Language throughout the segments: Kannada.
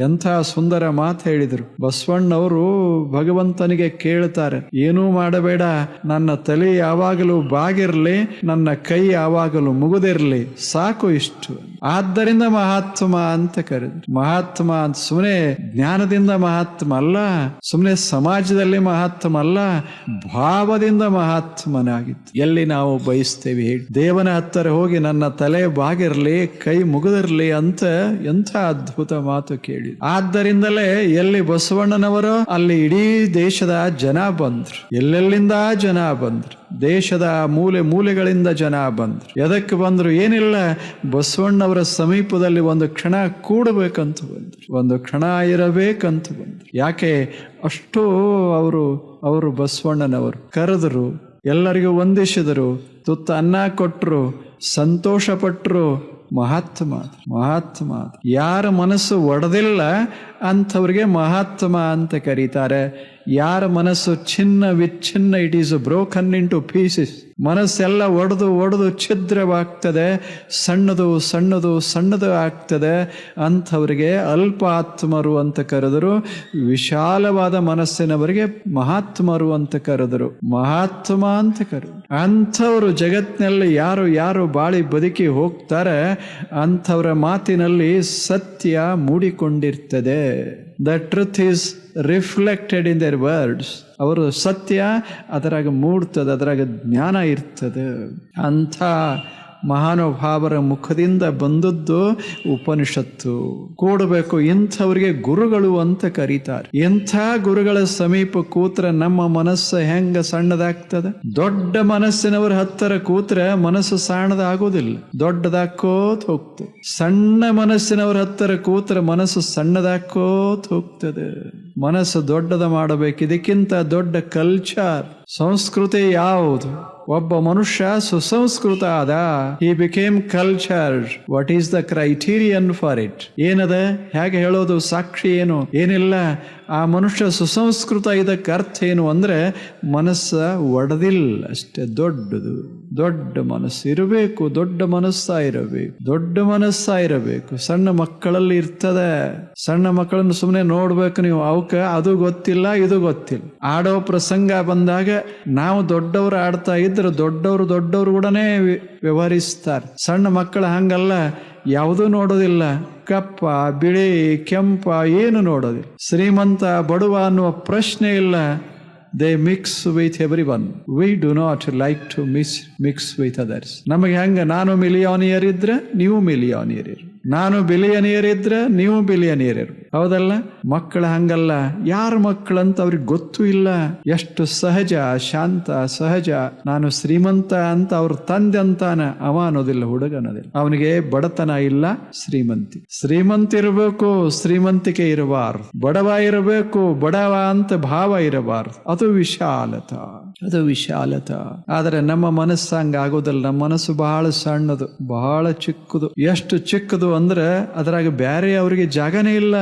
ಎಂಥ ಸುಂದರ ಮಾತು ಹೇಳಿದರು. ಬಸವಣ್ಣವರು ಭಗವಂತನಿಗೆ ಕೇಳ್ತಾರೆ, ಏನೂ ಮಾಡಬೇಡ, ನನ್ನ ತಲೆ ಯಾವಾಗಲೂ ಬಾಗಿರ್ಲಿ, ನನ್ನ ಕೈ ಯಾವಾಗಲೂ ಮುಗಿದಿರ್ಲಿ, ಸಾಕು ಇಷ್ಟು. ಆದ್ದರಿಂದ ಮಹಾತ್ಮ ಅಂತ ಕರೆದ್ರು. ಮಹಾತ್ಮ ಅಂತ ಸುಮ್ಮನೆ ಜ್ಞಾನದಿಂದ ಮಹಾತ್ಮ ಅಲ್ಲ, ಸುಮ್ಮನೆ ಸಮಾಜದಲ್ಲಿ ಮಹಾತ್ಮ ಅಲ್ಲ, ಭಾವದಿಂದ ಮಹಾತ್ಮನಾಗಿತ್ತು. ಎಲ್ಲಿ ನಾವು ಬಯಸ್ತೇವೆ ಹೇಳಿ? ದೇವನ ಹತ್ತಿರ ಹೋಗಿ ನನ್ನ ತಲೆ ಬಾಗಿರ್ಲಿ, ಕೈ ಮುಗಿದಿರ್ಲಿ ಅಂತ ಎಂಥ ಅದ್ಭುತ ಮಾತು ಕೇಳಿ. ಆದ್ದರಿಂದಲೇ ಎಲ್ಲಿ ಬಸವಣ್ಣನವರು ಅಲ್ಲಿ ಇಡೀ ದೇಶದ ಜನ ಬಂದ್ರು, ಎಲ್ಲೆಲ್ಲಿಂದ ಜನ ಬಂದ್ರು, ದೇಶದ ಮೂಲೆ ಮೂಲೆಗಳಿಂದ ಜನ ಬಂದ್ರು. ಎದಕ್ಕೆ ಬಂದ್ರು? ಏನಿಲ್ಲ, ಬಸವಣ್ಣವರ ಸಮೀಪದಲ್ಲಿ ಒಂದು ಕ್ಷಣ ಕೂಡಬೇಕಂತ ಬಂದ್ರು, ಒಂದು ಕ್ಷಣ ಇರಬೇಕಂತ ಬಂದ್ರು. ಯಾಕೆ? ಅಷ್ಟು ಅವರು ಬಸವಣ್ಣನವರು ಕರೆದರು, ಎಲ್ಲರಿಗೂ ವಂದಿಸಿದರು, ತುತ್ತ ಅನ್ನ ಕೊಟ್ಟರು, ಸಂತೋಷ ಪಟ್ಟರು. ಮಹಾತ್ಮ ಯಾರ ಮನಸ್ಸು ಒಡೆದಿಲ್ಲ ಅಂಥವ್ರಿಗೆ ಮಹಾತ್ಮ ಅಂತ ಕರೀತಾರೆ. ಯಾರ ಮನಸ್ಸು ಚಿನ್ನ ವಿಚ್ಛಿನ್ನ, it is broken into pieces, ಮನಸ್ಸೆಲ್ಲ ಒಡೆದು ಛಿದ್ರವಾಗ್ತದೆ, ಸಣ್ಣದು ಆಗ್ತದೆ, ಅಂಥವ್ರಿಗೆ ಅಲ್ಪ ಆತ್ಮರು ಅಂತ ಕರೆದರು. ವಿಶಾಲವಾದ ಮನಸ್ಸಿನವರಿಗೆ ಮಹಾತ್ಮರು ಅಂತ ಕರೆದರು, ಮಹಾತ್ಮ ಅಂತ ಕರೆದರು. ಅಂಥವರು ಜಗತ್ತಿನಲ್ಲಿ ಯಾರು ಬಾಳಿ ಬದುಕಿ ಹೋಗ್ತಾರೆ ಅಂಥವರ ಮಾತಿನಲ್ಲಿ ಸತ್ಯ ಮೂಡಿಕೊಂಡಿರ್ತದೆ. The truth is reflected in their words. ಅವರು ಸತ್ಯ ಅದರಾಗ ಮೂಡ್ತದೆ, ಅದರಾಗ ಜ್ಞಾನ ಇರ್ತದೆ. ಅಂಥ ಮಹಾನುಭಾವರ ಮುಖದಿಂದ ಬಂದದ್ದು ಉಪನಿಷತ್ತು. ಕೂಡಬೇಕು, ಇಂಥವ್ರಿಗೆ ಗುರುಗಳು ಅಂತ ಕರೀತಾರೆ. ಇಂಥ ಗುರುಗಳ ಸಮೀಪ ಕೂತ್ರೆ ನಮ್ಮ ಮನಸ್ಸು ಹೆಂಗ ಸಣ್ಣದಾಗ್ತದೆ? ದೊಡ್ಡ ಮನಸ್ಸಿನವ್ರ ಹತ್ತಿರ ಕೂತ್ರೆ ಮನಸ್ಸು ಸಣ್ಣದಾಗೋದಿಲ್ಲ, ದೊಡ್ಡದಾಕೋತ್ ಹೋಗ್ತದೆ. ಸಣ್ಣ ಮನಸ್ಸಿನವ್ರ ಹತ್ತಿರ ಕೂತ್ರೆ ಮನಸ್ಸು ಸಣ್ಣದಾಕೋತ್ ಹೋಗ್ತದೆ. ಮನಸ್ಸು ದೊಡ್ಡದ ಮಾಡಬೇಕು. ಇದಕ್ಕಿಂತ ದೊಡ್ಡ ಕಲ್ಚರ್, ಸಂಸ್ಕೃತಿ ಯಾವುದು? ಒಬ್ಬ ಮನುಷ್ಯ ಸುಸಂಸ್ಕೃತ ಆದ, ಹಿ became cultured. What is the criterion for it? ಏನದ? ಹೇಗೆ ಹೇಳೋದು? ಸಾಕ್ಷಿ ಏನು? ಏನಿಲ್ಲ. ಆ ಮನುಷ್ಯ ಸುಸಂಸ್ಕೃತ. ಇದಕ್ಕೆ ಅರ್ಥ ಏನು ಅಂದ್ರೆ ಮನಸ್ಸ ಒಡೆದಿಲ್ಲ ಅಷ್ಟೇ. ದೊಡ್ಡ ಮನಸ್ಸು ಇರಬೇಕು, ದೊಡ್ಡ ಮನಸ್ಸ ಇರಬೇಕು. ಸಣ್ಣ ಮಕ್ಕಳಲ್ಲಿ ಇರ್ತದೆ. ಸಣ್ಣ ಮಕ್ಕಳನ್ನು ಸುಮ್ಮನೆ ನೋಡ್ಬೇಕು ನೀವು, ಅವಕ್ಕೆ ಅದು ಗೊತ್ತಿಲ್ಲ, ಇದು ಗೊತ್ತಿಲ್ಲ. ಆಡೋ ಪ್ರಸಂಗ ಬಂದಾಗ ನಾವು ದೊಡ್ಡವರು ಆಡ್ತಾ ಇದ್ರೆ ದೊಡ್ಡವರು ಕೂಡನೇ ವ್ಯವಹರಿಸ್ತಾರೆ. ಸಣ್ಣ ಮಕ್ಕಳ ಹಂಗಲ್ಲ, ಯಾವುದೂ ನೋಡೋದಿಲ್ಲ. ಕಪ್ಪ ಬಿಳಿ ಕೆಂಪ ಏನು ನೋಡೋದಿಲ್ಲ. ಶ್ರೀಮಂತ ಬಡವ ಅನ್ನುವ ಪ್ರಶ್ನೆ ಇಲ್ಲ. They mix with everyone. We do not like to mix with others. ನಮಗೆ ಹೆಂಗ, ನಾನು ಮಿಲಿಯೋನಿಯರ್ ಇದ್ರೆ ನೀವು ಮಿಲಿಯೋನಿಯರ್ ಇರು, ನಾನು ಬಿಲಿಯನಿಯರ್ ಇದ್ರೆ ನೀವು ಬಿಲಿಯನಿಯರ್ ಇರು. ಹೌದಲ್ಲ? ಮಕ್ಕಳ ಹಂಗಲ್ಲ. ಯಾರ ಮಕ್ಕಳಂತ ಅವ್ರಿಗೆ ಗೊತ್ತೂ ಇಲ್ಲ. ಎಷ್ಟು ಸಹಜ, ಶಾಂತ, ಸಹಜ. ನಾನು ಶ್ರೀಮಂತ ಅಂತ ಅವ್ರ ತಂದೆ ಅಂತಾನ, ಅವ ಅನ್ನೋದಿಲ್ಲ, ಹುಡುಗ ಅನ್ನೋದಿಲ್ಲ. ಅವನಿಗೆ ಬಡತನ ಇಲ್ಲ, ಶ್ರೀಮಂತ ಇರಬೇಕು, ಶ್ರೀಮಂತಿಕೆ ಇರಬಾರ್ದು. ಬಡವ ಇರಬೇಕು, ಬಡವ ಅಂತ ಭಾವ ಇರಬಾರ್ದು. ಅದು ವಿಶಾಲತ. ಆದರೆ ನಮ್ಮ ಮನಸ್ಸು ಹಂಗ ಆಗೋದಿಲ್ಲ. ನಮ್ಮ ಮನಸ್ಸು ಬಹಳ ಸಣ್ಣದು, ಬಹಳ ಚಿಕ್ಕದು. ಎಷ್ಟು ಚಿಕ್ಕದು ಅಂದ್ರೆ ಅದ್ರಾಗ ಬ್ಯಾರೆ ಅವ್ರಿಗೆ ಜಾಗನೇ ಇಲ್ಲ,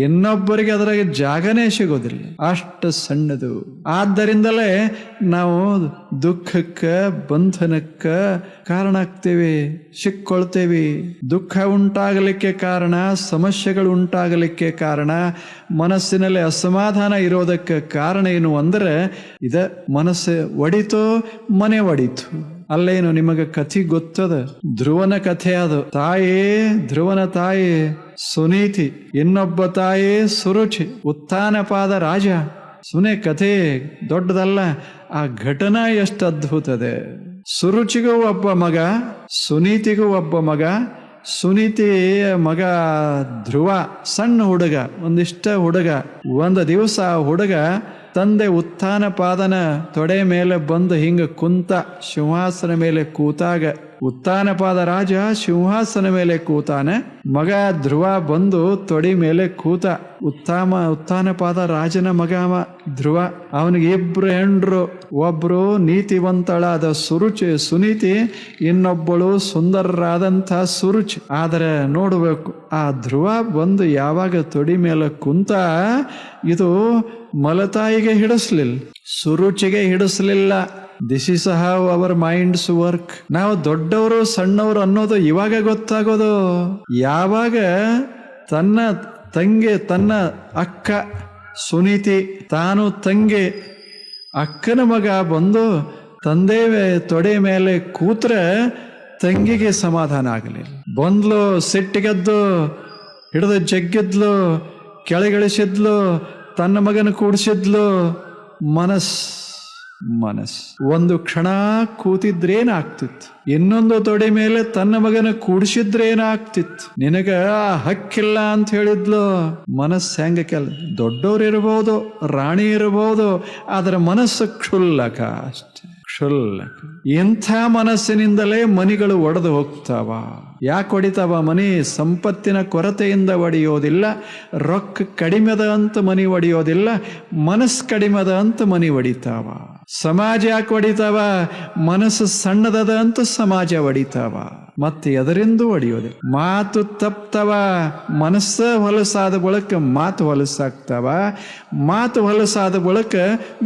ಇನ್ನೊಬ್ಬರಿಗೆ ಅದ್ರಾಗ ಜಾಗನೇ ಸಿಗೋದಿಲ್ಲ, ಅಷ್ಟು ಸಣ್ಣದು. ಆದ್ದರಿಂದಲೇ ನಾವು ದುಃಖಕ್ಕೆ, ಬಂಧನಕ್ಕೆ ಕಾರಣ ಆಗ್ತೇವೆ, ಸಿಕ್ಕೊಳ್ತೇವೆ. ದುಃಖ ಉಂಟಾಗಲಿಕ್ಕೆ ಕಾರಣ, ಸಮಸ್ಯೆಗಳು ಉಂಟಾಗಲಿಕ್ಕೆ ಕಾರಣ, ಮನಸ್ಸಿನಲ್ಲಿ ಅಸಮಾಧಾನ ಇರೋದಕ್ಕೆ ಕಾರಣ ಏನು ಅಂದ್ರೆ ಮನಸ್ಸು ಒಡಿತು, ಮನೆ ಒಡಿತು. ಅಲ್ಲೇನು ನಿಮಗೆ ಕಥೆ ಗೊತ್ತದ? ಧ್ರುವನ ಕಥೆ ಅದು. ಧ್ರುವನ ತಾಯಿ ಸುನೀತಿ, ಇನ್ನೊಬ್ಬ ತಾಯಿ ಸುರುಚಿ, ಉತ್ಥಾನಪಾದ ರಾಜ. ಸುನೆ ಕಥೆ ದೊಡ್ಡದಲ್ಲ, ಆ ಘಟನಾ ಎಷ್ಟು ಅದ್ಭುತದೆ. ಸುರುಚಿಗೂ ಒಬ್ಬ ಮಗ, ಸುನೀತಿಗೂ ಒಬ್ಬ ಮಗ. ಸುನೀತಿ ಮಗ ಧ್ರುವ ಸಣ್ಣ ಹುಡುಗ, ಒಂದಿಷ್ಟ ಹುಡುಗ. ಒಂದು ದಿವಸ ಹುಡುಗ ತಂದೆ ಉತ್ಥಾನಪಾದನ ತೊಡೆ ಮೇಲೆ ಬಂದು ಹಿಂಗ ಕುಂತ, ಸಿಂಹಾಸನ ಮೇಲೆ ಕೂತಾಗ ಉತ್ಥಾನಪಾದ ರಾಜ ಸಿಂಹಾಸನ ಮೇಲೆ ಕೂತಾನೆ. ಮಗ ಧ್ರುವ ಬಂದು ತೊಡಿ ಮೇಲೆ ಕೂತ. ಉತ್ಥಾನಪಾದ ರಾಜನ ಮಗ ಧ್ರುವ. ಅವನಿಗೆ ಇಬ್ರು ಹೆಂಡ್ರು, ಒಬ್ರು ನೀತಿವಂತಳಾದ ಸುನೀತಿ, ಇನ್ನೊಬ್ಬಳು ಸುಂದರರಾದಂಥ ಸುರುಚಿ. ಆದರೆ ನೋಡ್ಬೇಕು, ಆ ಧ್ರುವ ಬಂದು ಯಾವಾಗ ತೊಡಿ ಮೇಲೆ ಕುಂತ, ಇದು ಮಲತಾಯಿಗೆ ಹಿಡಿಸ್ಲಿಲ್ಲ, ಸುರುಚಿಗೆ ಹಿಡಿಸ್ಲಿಲ್ಲ. This is how our minds work. ನಾವು ದೊಡ್ಡವರು ಸಣ್ಣವರು ಅನ್ನೋದು ಇವಾಗ ಗೊತ್ತಾಗೋದು. ಯಾವಾಗ ತನ್ನ ತಂಗಿ ತನ್ನ ಅಕ್ಕ ಸುನೀತಿ ತಾನು ತಂಗಿ ಅಕ್ಕನ ಮಗ ಬಂದು ತಂದೆ ತೊಡೆ ಮೇಲೆ ಕೂತ್ರೆ ತಂಗಿಗೆ ಸಮಾಧಾನ ಆಗಲಿಲ್ಲ. ಬಂದ್ಲು, ಸಿಟ್ಟಿಗೆದ್ದು ಹಿಡಿದು ಜಗ್ಗಿದ್ಲು, ಕೆಳಗಿಳಿಸಿದ್ಲು, ತನ್ನ ಮಗನ ಕೂಡಿಸಿದ್ಲು. ಮನಸ್ ಒಂದು ಕ್ಷಣ ಕೂತಿದ್ರೇನಾಗ್ತಿತ್ತು, ಇನ್ನೊಂದು ತೊಡೆ ಮೇಲೆ ತನ್ನ ಮಗನ ಕೂಡಿಸಿದ್ರೇನಾಗ್ತಿತ್ತು. ನಿನಗ ಹಕ್ಕಿಲ್ಲ ಅಂತ ಹೇಳಿದ್ಲು. ಮನಸ್ಸು ಹೆಂಗ ದೊಡ್ಡವ್ರು ಇರಬಹುದು, ರಾಣಿ ಇರಬಹುದು, ಅದರ ಮನಸ್ಸು ಕ್ಷುಲ್ಲಕ ಅಷ್ಟೆ, ಕ್ಷುಲ್ಲಕ. ಇಂಥ ಮನಸ್ಸಿನಿಂದಲೇ ಮನಿಗಳು ಒಡೆದು ಹೋಗ್ತಾವ. ಯಾಕೆ ಹೊಡಿತಾವ ಮನಿ? ಸಂಪತ್ತಿನ ಕೊರತೆಯಿಂದ ಒಡೆಯೋದಿಲ್ಲ, ರೊಕ್ಕ ಕಡಿಮೆದ ಅಂತ ಮನಿ ಒಡೆಯೋದಿಲ್ಲ, ಮನಸ್ಸು ಕಡಿಮೆದ ಅಂತ ಮನಿ ಒಡಿತಾವ. ಸಮಾಜ ಯಾಕೆ ಹೊಡಿತಾವ? ಮನಸ್ಸು ಸಣ್ಣದದ ಅಂತ ಸಮಾಜ ಹೊಡಿತಾವ. ಮತ್ತೆ ಎದರಿಂದೂ ಹೊಡೆಯೋದಿಲ್ಲ. ಮಾತು ತಪ್ತವ, ಮನಸ್ಸ ಹೊಲಸಾದ ಬಳಿಕ ಮಾತು ಹೊಲಸಾಗ್ತಾವ, ಮಾತು ಹೊಲಸಾದ ಬಳಿಕ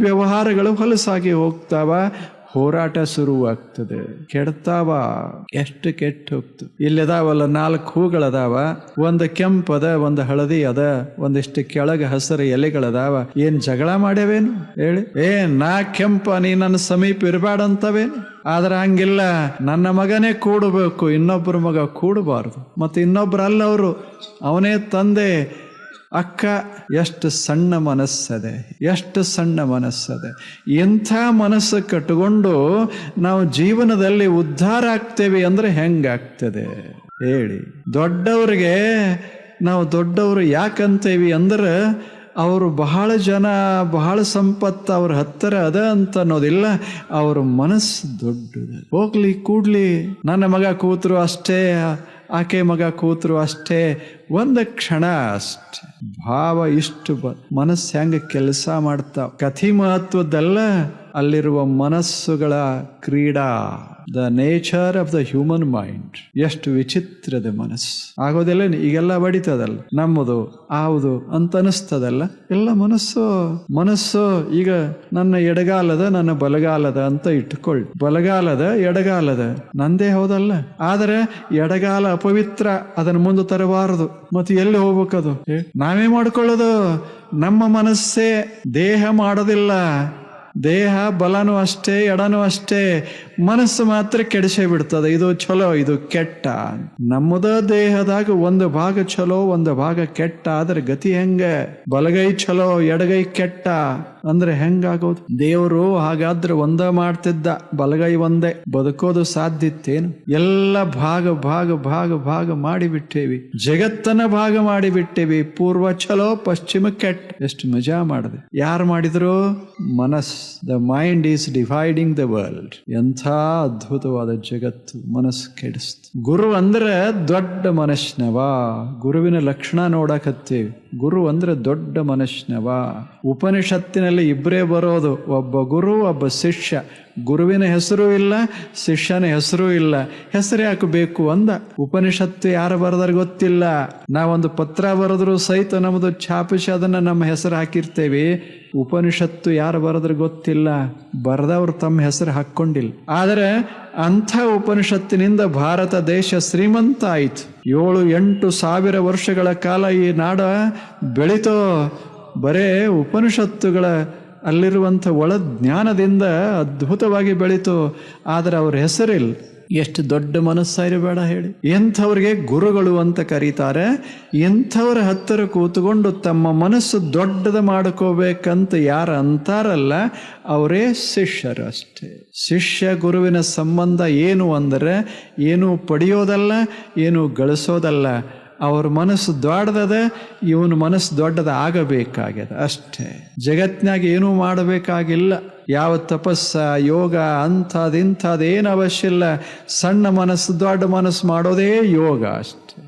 ವ್ಯವಹಾರಗಳು ಹೊಲಸಾಗಿ ಹೋಗ್ತಾವ, ಹೋರಾಟ ಶುರುವಾಗ್ತದೆ, ಕೆಡ್ತಾವ. ಎಷ್ಟು ಕೆಟ್ಟ ಹೋಗ್ತು. ಇಲ್ಲಿದಾವಲ್ಲ 4 ಹೂಗಳದಾವ, ಒಂದು ಕೆಂಪದ, ಒಂದು ಹಳದಿ ಅದ, ಒಂದಿಷ್ಟು ಕೆಳಗೆ ಹಸಿರು ಎಲೆಗಳದಾವ. ಏನ್ ಜಗಳ ಮಾಡ್ಯಾವೇನು ಹೇಳಿ? ನಾ ಕೆಂಪ, ನೀ ನನ್ನ ಸಮೀಪ ಇರಬೇಡಂತವೇನು? ಆದ್ರೆ ಹಂಗಿಲ್ಲ, ನನ್ನ ಮಗನೇ ಕೂಡಬೇಕು, ಇನ್ನೊಬ್ಬರ ಮಗ ಕೂಡಬಾರ್ದು. ಮತ್ತೆ ಇನ್ನೊಬ್ರು ಅಲ್ಲವರು, ಅವನೇ ತಂದೆ. ಅಕ್ಕ ಎಷ್ಟು ಸಣ್ಣ ಮನಸ್ಸದೆ, ಎಷ್ಟು ಸಣ್ಣ ಮನಸ್ಸದೆ. ಇಂಥ ಮನಸ್ಸು ಕಟ್ಟಿಕೊಂಡು ನಾವು ಜೀವನದಲ್ಲಿ ಉದ್ಧಾರ ಆಗ್ತೇವೆ ಅಂದ್ರೆ ಹೆಂಗಾಗ್ತದೆ ಹೇಳಿ? ದೊಡ್ಡವ್ರಿಗೆ ನಾವು ದೊಡ್ಡವರು ಯಾಕಂತೇವಿ ಅಂದ್ರೆ ಅವರು ಬಹಳ ಜನ, ಬಹಳ ಸಂಪತ್ತು ಅವ್ರ ಹತ್ತಿರ ಅದ ಅಂತ ಅನ್ನೋದಿಲ್ಲ, ಅವ್ರ ಮನಸ್ಸು ದೊಡ್ಡದು. ಹೋಗ್ಲಿ ಕೂಡ್ಲಿ, ನನ್ನ ಮಗ ಕೂತರು ಅಷ್ಟೇ, ಆಕೆ ಮಗ ಕೂತರು ಅಷ್ಟೇ, ಒಂದು ಕ್ಷಣ ಅಷ್ಟೆ. ಭಾವ ಇಷ್ಟು ಮನಸ್ಸು ಹೆಂಗ ಕೆಲಸ ಮಾಡ್ತಾವ. ಕಥಿ ಮಹತ್ವದ್ದಲ್ಲ, ಅಲ್ಲಿರುವ ಮನಸ್ಸುಗಳ ಕ್ರೀಡಾ. The nature of the human mind. ಎಷ್ಟು ವಿಚಿತ್ರದ ಮನಸ್ಸು ಆಗೋದಿಲ್ಲ. ಈಗೆಲ್ಲ ಬಡಿತದಲ್ಲ, ನಮ್ಮದು ಆವುದು ಅಂತ ಅನಿಸ್ತದಲ್ಲ. ಎಲ್ಲ ಮನಸ್ಸು ಈಗ ನನ್ನ ಎಡಗಾಲದ, ನನ್ನ ಬಲಗಾಲದ ಅಂತ ಇಟ್ಕೊಳ್ಳಿ. ಬಲಗಾಲದ ಎಡಗಾಲದ ನಂದೇ ಹೌದಲ್ಲ. ಆದರೆ ಎಡಗಾಲ ಅಪವಿತ್ರ, ಅದನ್ನ ಮುಂದೆ ತರಬಾರದು. ಮತ್ತೆ ಎಲ್ಲಿ ಹೋಗ್ಬೇಕದು? ನಾವೇ ಮಾಡ್ಕೊಳ್ಳೋದು. ನಮ್ಮ ಮನಸ್ಸೇ ದೇಹ ಮಾಡೋದಿಲ್ಲ. ದೇಹ ಬಲನೂ ಅಷ್ಟೇ, ಎಡನೂ ಅಷ್ಟೇ. ಮನಸ್ಸು ಮಾತ್ರ ಕೆಡಿಸೇ ಬಿಡ್ತದೆ. ಇದು ಚಲೋ, ಇದು ಕೆಟ್ಟ. ನಮ್ಮದ ದೇಹದಾಗ ಒಂದು ಭಾಗ ಚಲೋ, ಒಂದು ಭಾಗ ಕೆಟ್ಟ. ಆದ್ರೆ ಗತಿ ಹೆಂಗ? ಬಲಗೈ ಚಲೋ, ಎಡಗೈ ಕೆಟ್ಟ ಅಂದ್ರೆ ಹೆಂಗಾಗೋದು? ದೇವರು ಹಾಗಾದ್ರೆ ಒಂದ ಮಾಡ್ತಿದ್ದ, ಬಲಗೈ ಒಂದೇ, ಬದುಕೋದು ಸಾಧ್ಯತ್ತೇನು? ಎಲ್ಲ ಭಾಗ ಭಾಗ ಭಾಗ ಭಾಗ ಮಾಡಿಬಿಟ್ಟೇವಿ. ಜಗತ್ತನ್ನ ಭಾಗ ಮಾಡಿಬಿಟ್ಟೇವಿ. ಪೂರ್ವ ಚಲೋ, ಪಶ್ಚಿಮ ಕೆಟ್ಟ. ಎಷ್ಟು ಮಜಾ ಮಾಡಿದೆ. ಯಾರು ಮಾಡಿದ್ರು? ಮನಸ್. The mind is dividing the world. ಎಂಥ ಅದ್ಭುತವಾದ ಜಗತ್ತು. ಮನಸ್ಸು ಕೆಡಿಸ್ತು. ಗುರು ಅಂದ್ರೆ ದೊಡ್ಡ ಮನಸ್ನವ. ಗುರುವಿನ ಲಕ್ಷಣ ನೋಡಕತ್ತೀವಿ. ಗುರು ಅಂದ್ರೆ ದೊಡ್ಡ ಮನಸ್ನವ. ಉಪನಿಷತ್ತಿನಲ್ಲಿ ಇಬ್ಬರೇ ಬರೋದು, ಒಬ್ಬ ಗುರು, ಒಬ್ಬ ಶಿಷ್ಯ. ಗುರುವಿನ ಹೆಸರು ಇಲ್ಲ, ಶಿಷ್ಯನ ಹೆಸರು ಇಲ್ಲ. ಹೆಸರು ಯಾಕೆ ಬೇಕು ಅಂದ. ಉಪನಿಷತ್ತು ಯಾರು ಬರೆದ್ರೆ ಗೊತ್ತಿಲ್ಲ. ನಾವೊಂದು ಪತ್ರ ಬರೆದ್ರು ಸಹಿತ ನಮ್ಮದು ಛಾಪಿಸಿ ಅದನ್ನ ನಮ್ಮ ಹೆಸರು ಹಾಕಿರ್ತೇವೆ. ಉಪನಿಷತ್ತು ಯಾರು ಬರೆದ್ರೆ ಗೊತ್ತಿಲ್ಲ. ಬರೆದವ್ರು ತಮ್ಮ ಹೆಸರು ಹಾಕ್ಕೊಂಡಿಲ್ಲ. ಆದರೆ ಅಂಥ ಉಪನಿಷತ್ತಿನಿಂದ ಭಾರತ ದೇಶ ಶ್ರೀಮಂತ ಆಯಿತು. 7-8 ಸಾವಿರ ವರ್ಷಗಳ ಕಾಲ ಈ ನಾಡ ಬೆಳೀತೋ. ಬರೇ ಉಪನಿಷತ್ತುಗಳ ಅಲ್ಲಿರುವಂಥ ಒಳ ಜ್ಞಾನದಿಂದ ಅದ್ಭುತವಾಗಿ ಬೆಳೀತು. ಆದರೆ ಅವ್ರ ಹೆಸರಿಲ್ಲ. ಎಷ್ಟು ದೊಡ್ಡ ಮನಸ್ಸಾಯಿರಬೇಡ ಹೇಳಿ. ಎಂಥವ್ರಿಗೆ ಗುರುಗಳು ಅಂತ ಕರೀತಾರೆ. ಎಂಥವ್ರ ಹತ್ತಿರ ಕೂತ್ಕೊಂಡು ತಮ್ಮ ಮನಸ್ಸು ದೊಡ್ಡದು ಮಾಡ್ಕೋಬೇಕಂತ ಯಾರು ಅಂತಾರಲ್ಲ, ಅವರೇ ಶಿಷ್ಯರು ಅಷ್ಟೇ. ಶಿಷ್ಯ ಗುರುವಿನ ಸಂಬಂಧ ಏನು ಅಂದರೆ, ಏನು ಪಡೆಯೋದಲ್ಲ, ಏನು ಗಳಿಸೋದಲ್ಲ. ಅವ್ರ ಮನಸ್ಸು ದೊಡ್ಡದ, ಇವನ ಮನಸ್ಸು ದೊಡ್ಡದ ಆಗಬೇಕಾಗ್ಯದ ಅಷ್ಟೇ. ಜಗತ್ತಿನಾಗ ಏನೂ ಮಾಡಬೇಕಾಗಿಲ್ಲ. ಯಾವ ತಪಸ್ಸ, ಯೋಗ ಅಂಥದ್ದು ಇಂಥದ್ದು ಏನು ಅವಶ್ಯ ಇಲ್ಲ. ಸಣ್ಣ ಮನಸ್ಸು ದೊಡ್ಡ ಮನಸ್ಸು ಮಾಡೋದೇ ಯೋಗ ಅಷ್ಟೇ.